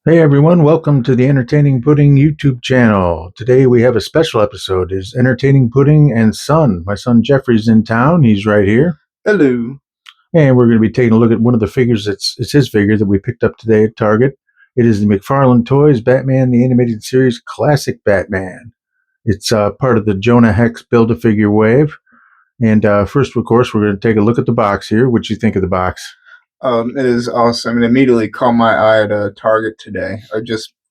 Hey everyone, welcome to the Entertaining Pudding YouTube channel. Today we have a special episode. It's Entertaining Pudding and Son. My son Jeffrey's in town. He's right here. Hello. And we're going to be taking a look at one of the figures. It's his figure that we picked up today at Target. It is the McFarlane Toys Batman, the Animated Series Classic Batman. It's part of the Jonah Hex Build-A-Figure wave. And first, of course, we're going to take a look at the box here. What do you think of the box? It is awesome. It immediately caught my eye at a Target today.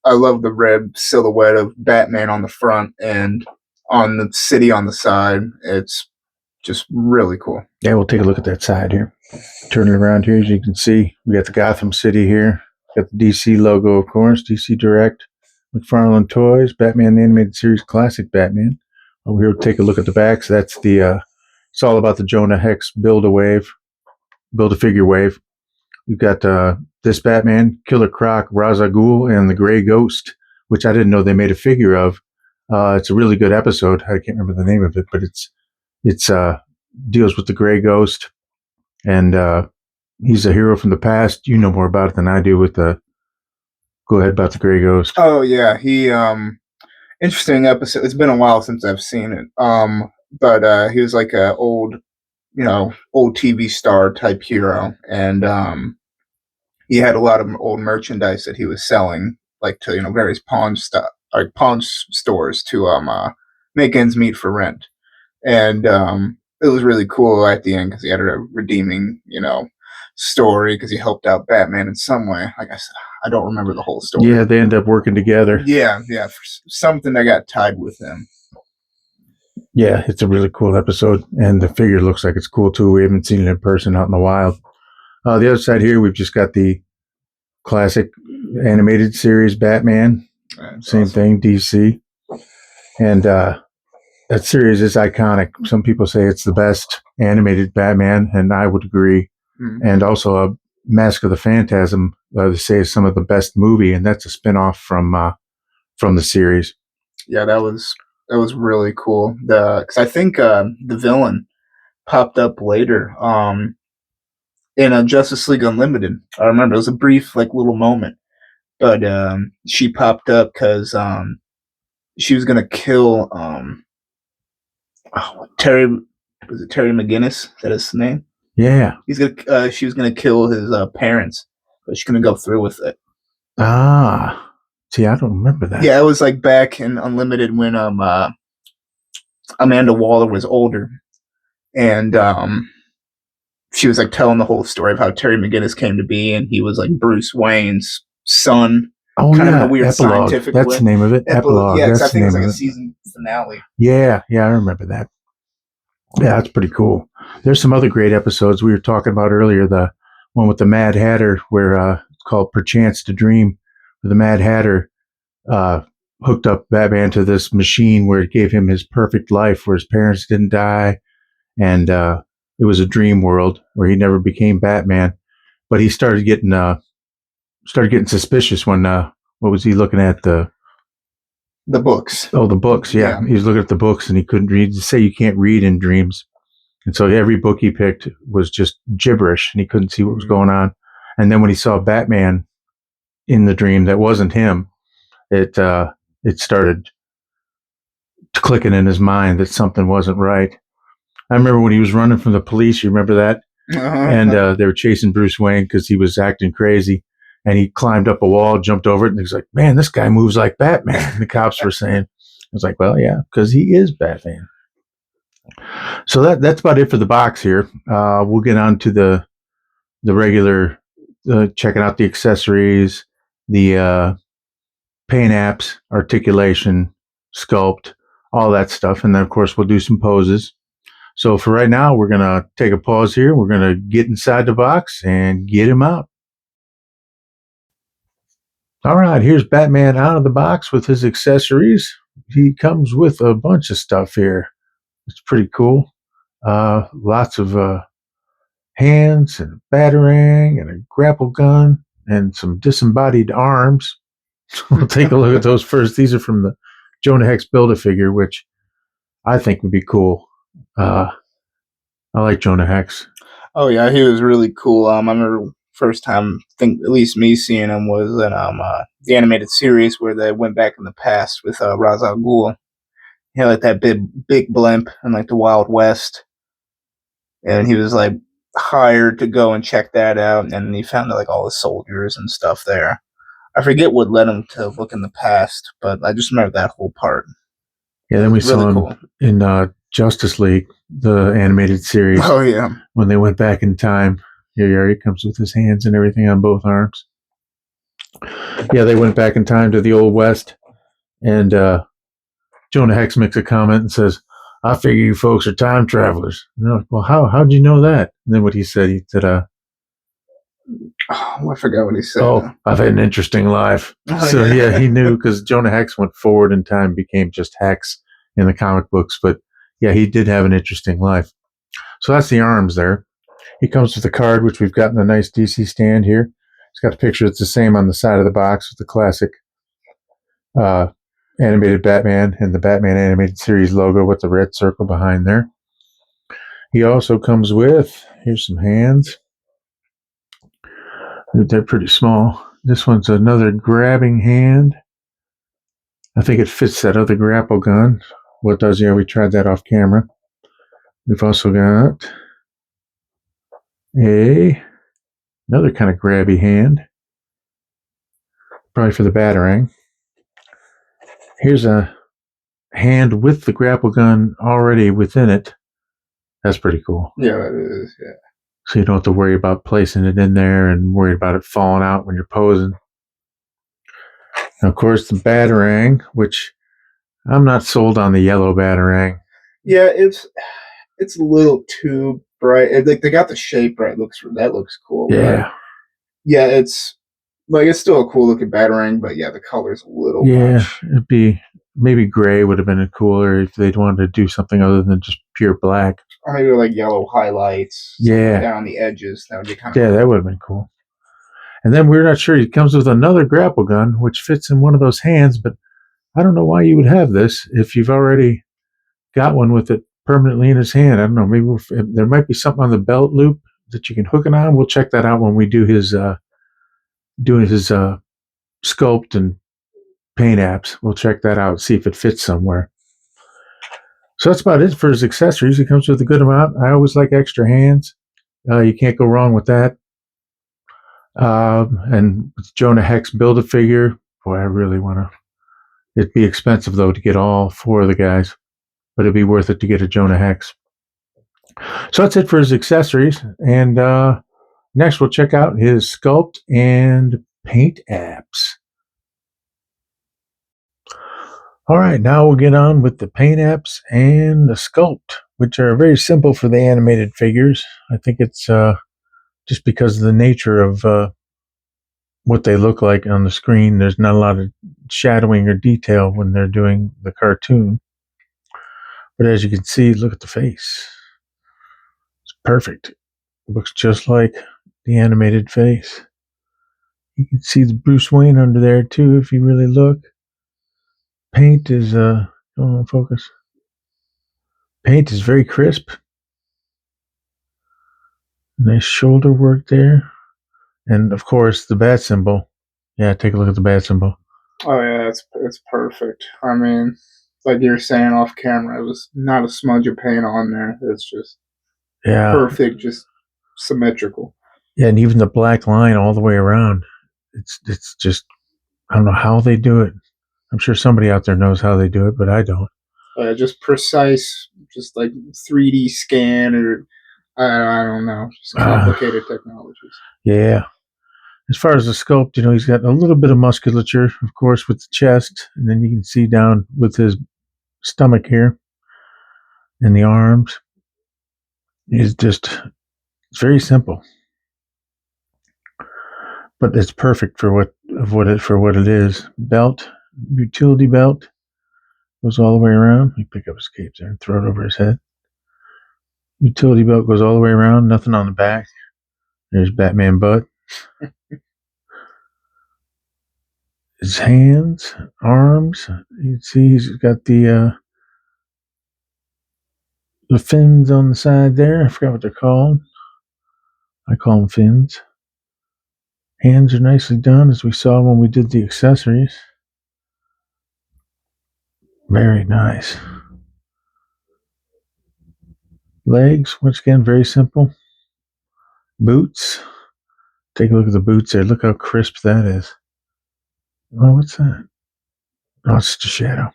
I love the red silhouette of Batman on the front and on the city on the side. It's just really cool. Yeah, we'll take a look at that side here. Turn it around here, as you can see, we got the Gotham City here. Got the DC logo, of course, DC Direct, McFarlane Toys, Batman the Animated Series Classic Batman. Over here, we'll take a look at the backs. That's it's all about the Jonah Hex Build-A-Figure wave. We've got this Batman, Killer Croc, Ra's al Ghul, and the Gray Ghost, which I didn't know they made a figure of. It's a really good episode. I can't remember the name of it, but it's deals with the Gray Ghost, and he's a hero from the past. You know more about it than I do. Go ahead about the Gray Ghost. Oh yeah, he interesting episode. It's been a while since I've seen it. But he was like a old TV star type hero, and he had a lot of old merchandise that he was selling, like to various pawn stores to make ends meet for rent. And it was really cool at the end because he had a redeeming story because he helped out Batman in some way. Like I said, I don't remember the whole story. Yeah, they end up working together. Yeah, something that got tied with him. Yeah, it's a really cool episode, and the figure looks like it's cool too. We haven't seen it in person out in the wild. The other side here, we've just got the classic animated series Batman. Same thing, DC. And that series is iconic. Some people say it's the best animated Batman, and I would agree. Mm-hmm. And also a Mask of the Phantasm, they say is some of the best movie, and that's a spinoff from the series. Yeah, that was really cool. Because I think the villain popped up later in Justice League Unlimited. I remember it was a brief little moment, but she popped up because she was gonna kill Terry. Was it Terry McGinnis? Is that his name? Yeah. She was gonna kill his parents, but she couldn't go through with it. Ah. See, I don't remember that. Yeah, it was like back in Unlimited when Amanda Waller was older, and she was telling the whole story of how Terry McGinnis came to be, and he was Bruce Wayne's son. Oh, kind of in a weird scientific way. That's the name of it. Epilogue. Yeah, I think it's a season finale. Yeah, I remember that. Yeah, that's pretty cool. There's some other great episodes we were talking about earlier. The one with the Mad Hatter, where it's called "Perchance to Dream," where the Mad Hatter hooked up Batman to this machine where it gave him his perfect life, where his parents didn't die, and it was a dream world where he never became Batman. But he started getting suspicious when what was he looking at the books? Oh, the books. Yeah, he was looking at the books and he couldn't read. They say you can't read in dreams, and so every book he picked was just gibberish, and he couldn't see what was going on. And then when he saw Batman in the dream that wasn't him, it started clicking in his mind that something wasn't right. I remember when he was running from the police. You remember that? And they were chasing Bruce Wayne because he was acting crazy. And he climbed up a wall, jumped over it, and he's like, "Man, this guy moves like Batman." And the cops were saying, "I was like, well, yeah, because he is Batman." So that's about it for the box here. We'll get on to the regular, checking out the accessories, the paint apps, articulation, sculpt, all that stuff. And then, of course, we'll do some poses. So for right now, we're going to take a pause here. We're going to get inside the box and get him out. All right, here's Batman out of the box with his accessories. He comes with a bunch of stuff here. It's pretty cool. Lots of hands and a batarang and a grapple gun and some disembodied arms. We'll take a look at those first. These are from the Jonah Hex Build-A-Figure, which I think would be cool. I like Jonah Hex. Oh yeah, he was really cool. I remember first time I think at least me seeing him was in the animated series where they went back in the past with Ra's al Ghul. He had like that big blimp in like the Wild West, and he was like hired to go and check that out, and he found like all the soldiers and stuff there. I forget what led him to look in the past, but I just remember that whole part. Yeah, It then we was really saw him cool. in Justice League, the animated series, Oh yeah, when they went back in time. Yeah, he comes with his hands and everything on both arms. Yeah, they went back in time to the Old West, and Jonah Hex makes a comment and says, "I figure you folks are time travelers." And they're like, "Well, how'd you know that?" And then what he said, oh, I forgot what he said. "Oh, I've had an interesting life." Oh, So yeah. yeah, he knew because Jonah Hex went forward in time, became just Hex in the comic books. But yeah, he did have an interesting life. So that's the arms there. He comes with a card, which we've got in a nice DC stand here. It's got a picture that's the same on the side of the box with the classic uh, animated Batman and the Batman animated series logo with the red circle behind there. He also comes with, here's some hands. They're pretty small. This one's another grabbing hand. I think it fits that other grapple gun. What does, yeah, we tried that off camera. We've also got another kind of grabby hand, probably for the Batarang. Here's a hand with the grapple gun already within it. That's pretty cool. Yeah, that is. Yeah. So you don't have to worry about placing it in there and worry about it falling out when you're posing. And of course, the Batarang, which I'm not sold on the yellow Batarang. Yeah, it's a little too bright. Like they got the shape right. That looks cool. Yeah. But yeah, it's like it's still a cool looking Batarang, but yeah, the color's a little much. It'd be maybe gray would have been cooler if they'd wanted to do something other than just pure black. Or maybe like yellow highlights. Yeah. Down the edges. That would be kind of Yeah, cool. that would have been cool. And then we're not sure. He comes with another grapple gun, which fits in one of those hands, but I don't know why you would have this if you've already got one with it permanently in his hand. I don't know. Maybe there might be something on the belt loop that you can hook it on. We'll check that out when we do his sculpt and paint apps. We'll check that out, see if it fits somewhere. So that's about it for his accessories. He comes with a good amount. I always like extra hands. You can't go wrong with that. And with Jonah Hex Build-A-Figure, boy, I really want to. It'd be expensive, though, to get all four of the guys, but it'd be worth it to get a Jonah Hex. So that's it for his accessories. And next, we'll check out his sculpt and paint apps. All right, now we'll get on with the paint apps and the sculpt, which are very simple for the animated figures. I think it's just because of the nature of what they look like on the screen. There's not a lot of shadowing or detail when they're doing the cartoon. But as you can see, look at the face. It's perfect. It looks just like the animated face. You can see the Bruce Wayne under there too if you really look. Paint is focus. Paint is very crisp. Nice shoulder work there. And of course the bat symbol. Yeah, take a look at the bat symbol. Oh yeah, it's perfect. I mean, like you were saying off camera, it was not a smudge of paint on there. It's just perfect, just symmetrical. Yeah, and even the black line all the way around. It's just, I don't know how they do it. I'm sure somebody out there knows how they do it, but I don't. Just precise, just like 3D scan or I don't know, just complicated technologies. Yeah. As far as the sculpt, he's got a little bit of musculature, of course, with the chest, and then you can see down with his stomach here and the arms. It's very simple, but it's perfect for what it is. Belt, utility belt, goes all the way around. Let me pick up his cape there and throw it over his head. Utility belt goes all the way around, nothing on the back. There's Batman butt. His hands, arms. You can see he's got the fins on the side there. I forgot what they're called. I call them fins. Hands are nicely done, as we saw when we did the accessories. Very nice. Legs, once again, very simple. Boots. Take a look at the boots there. Look how crisp that is. Oh, what's that? Oh, it's just a shadow.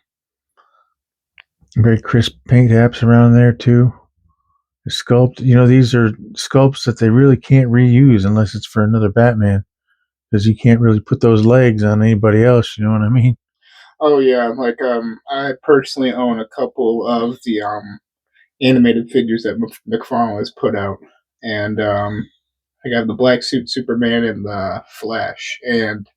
Very crisp paint apps around there, too. The sculpt, these are sculpts that they really can't reuse unless it's for another Batman, because you can't really put those legs on anybody else, you know what I mean? Oh yeah, like I personally own a couple of the animated figures that McFarlane has put out, and I got the black suit Superman and the Flash, and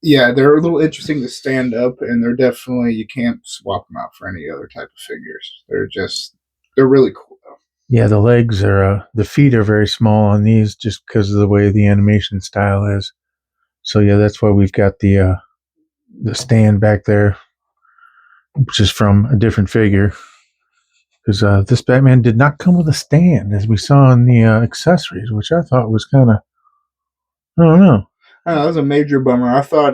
yeah, they're a little interesting to stand up, and they're definitely you can't swap them out for any other type of figures. They're really cool though. Yeah, the legs are, the feet are very small on these just because of the way the animation style is. So yeah, that's why we've got the stand back there, which is from a different figure. Because this Batman did not come with a stand, as we saw in the accessories, which I thought was kind of, I don't know. I know, that was a major bummer. I thought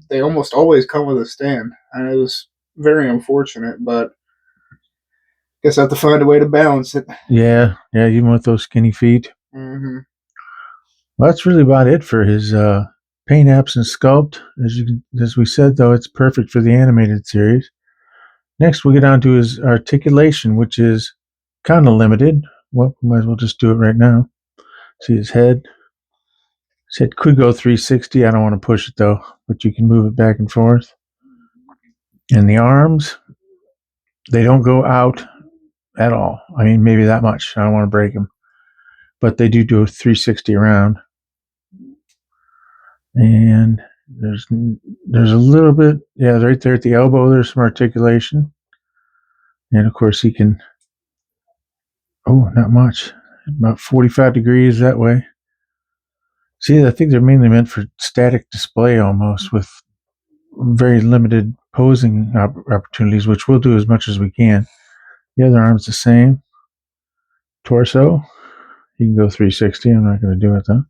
they almost always come with a stand, and it was very unfortunate. But guess I have to find a way to balance it. Yeah, even with those skinny feet. Mm-hmm. Well, that's really about it for his paint apps and sculpt. As we said, though, it's perfect for the animated series. Next, we'll get on to his articulation, which is kind of limited. Well, we might as well just do it right now. See his head. His head could go 360. I don't want to push it, though, but you can move it back and forth. And the arms, they don't go out at all. I mean, maybe that much. I don't want to break them. But they do a 360 around. And there's a little bit, yeah, right there at the elbow, there's some articulation. And of course he can, oh, not much, about 45 degrees that way. See, I think they're mainly meant for static display almost, with very limited posing opportunities, which we'll do as much as we can. The other arm's the same. Torso, you can go 360. I'm not going to do it though.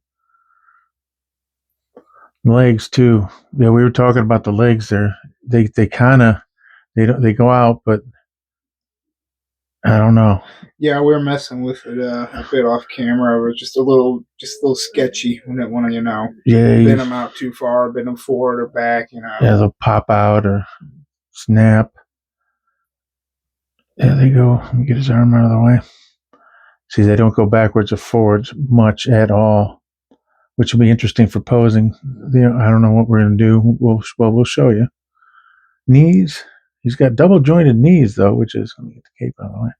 Legs too. Yeah, we were talking about the legs there. They kind of, they go out, but I don't know. Yeah, we were messing with it a bit off camera. It was just a little sketchy. We didn't want to, bend them out too far, bend them forward or back. Yeah, they'll pop out or snap. There they go. Let me get his arm out of the way. See, they don't go backwards or forwards much at all, which will be interesting for posing. I don't know what we're going to do. We'll show you. Knees. He's got double jointed knees though, which is, let me get the cape out of the way.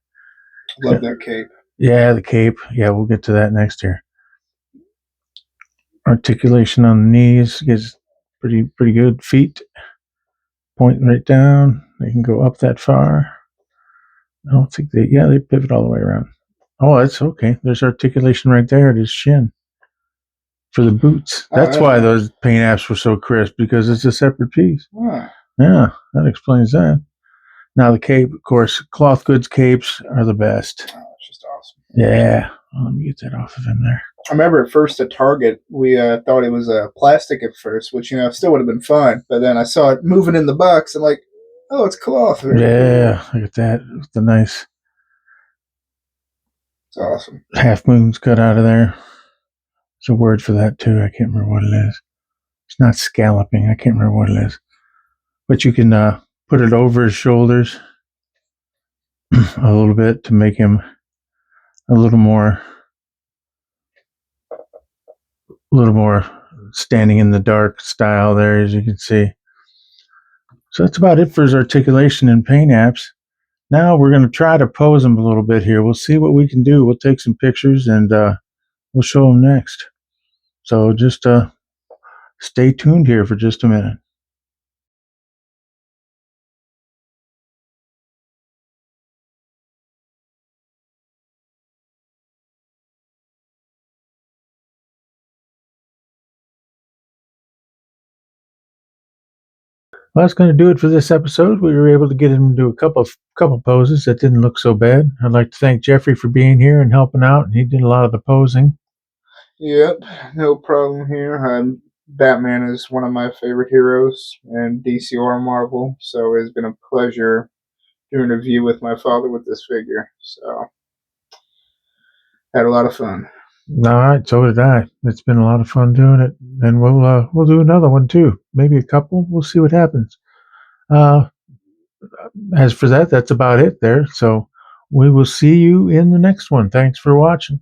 Love that cape. Yeah, the cape. Yeah, we'll get to that next year. Articulation on the knees is pretty good. Feet point right down. They can go up that far. I don't think they pivot all the way around. Oh, that's okay. There's articulation right there at his shin for the boots. That's why those paint apps were so crisp, because it's a separate piece. Yeah, that explains that. Now the cape, of course, cloth goods capes are the best. Oh, it's just awesome. Yeah. Let me get that off of him there. I remember at first at Target, we thought it was plastic at first, which, still would have been fun. But then I saw it moving in the box and like, oh, it's cloth. Yeah, look at that. The nice. It's awesome. Half moons cut out of there. There's a word for that too. I can't remember what it is. It's not scalloping. I can't remember what it is. But you can put it over his shoulders a little bit to make him a little more standing in the dark style there, as you can see. So that's about it for his articulation and paint apps. Now we're going to try to pose him a little bit here. We'll see what we can do. We'll take some pictures and we'll show him next. So just stay tuned here for just a minute. Well, that's going to do it for this episode. We were able to get him to do a couple poses that didn't look so bad. I'd like to thank Jeffrey for being here and helping out. He did a lot of the posing. Yep, no problem here. Batman is one of my favorite heroes in DC or Marvel, so it's been a pleasure doing a review with my father with this figure. So had a lot of fun. All right, so did I. It's been a lot of fun doing it, and we'll do another one too. Maybe a couple. We'll see what happens. Uh, as for that, that's about it there. So we will see you in the next one. Thanks for watching.